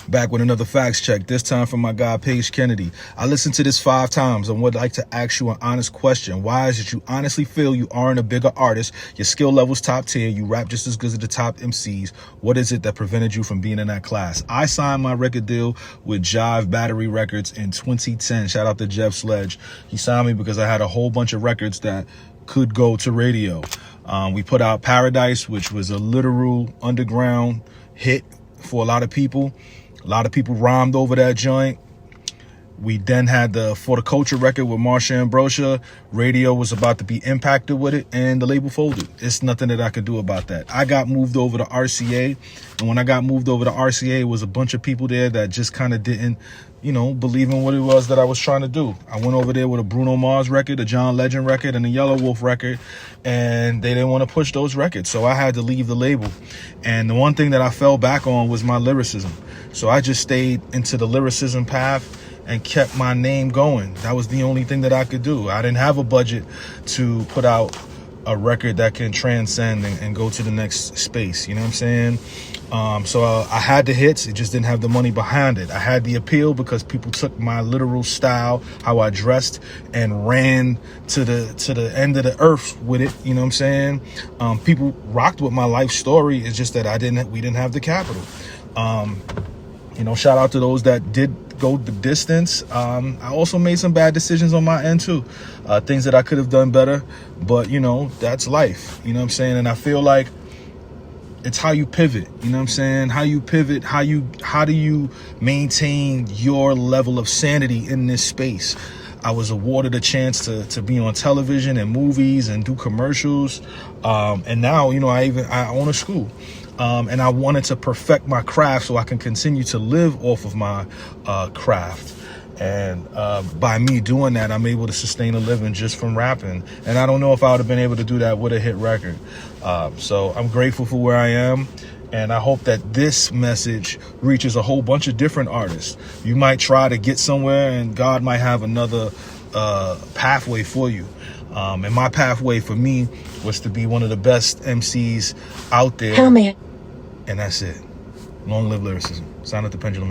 Back with another facts check, this time from my guy, Paige Kennedy. I listened to this 5 times and would like to ask you an honest question. Why is it you honestly feel you aren't a bigger artist? Your skill level's top tier. You rap just as good as the top MCs. What is it that prevented you from being in that class? I signed my record deal with Jive Battery Records in 2010. Shout out to Jeff Sledge. He signed me because I had a whole bunch of records that could go to radio. We put out Paradise, which was a literal underground hit for a lot of people. A lot of people rhymed over that joint. We then had the For the Culture record with Marsha Ambrosius. Radio was about to be impacted with it, and the label folded. It's nothing that I could do about that. I got moved over to RCA, and when I got moved over to RCA, it was a bunch of people there that just kind of didn't, believe in what it was that I was trying to do. I went over there with a Bruno Mars record, a John Legend record, and a Yellow Wolf record, and they didn't want to push those records, so I had to leave the label. And the one thing that I fell back on was my lyricism. So I just stayed into the lyricism path and kept my name going. That was the only thing that I could do. I didn't have a budget to put out a record that can transcend and go to the next space. You know what I'm saying? So I had the hits. It just didn't have the money behind it. I had the appeal because people took my literal style, how I dressed, and ran to the end of the earth with it. You know what I'm saying? People rocked with my life story. It's just that we didn't have the capital. Shout out to those that did go the distance. I also made some bad decisions on my end too. Things that I could have done better, but that's life. You know what I'm saying? And I feel like it's how you pivot. You know what I'm saying? How you pivot, how do you maintain your level of sanity in this space? I was awarded a chance to be on television and movies and do commercials. And now, I own a school. And I wanted to perfect my craft so I can continue to live off of my craft. And by me doing that, I'm able to sustain a living just from rapping. And I don't know if I would have been able to do that with a hit record. So I'm grateful for where I am. And I hope that this message reaches a whole bunch of different artists. You might try to get somewhere and God might have another pathway for you. And my pathway for me was to be one of the best MCs out there. Tell me. And that's it. Long live lyricism. Sound at the pendulum.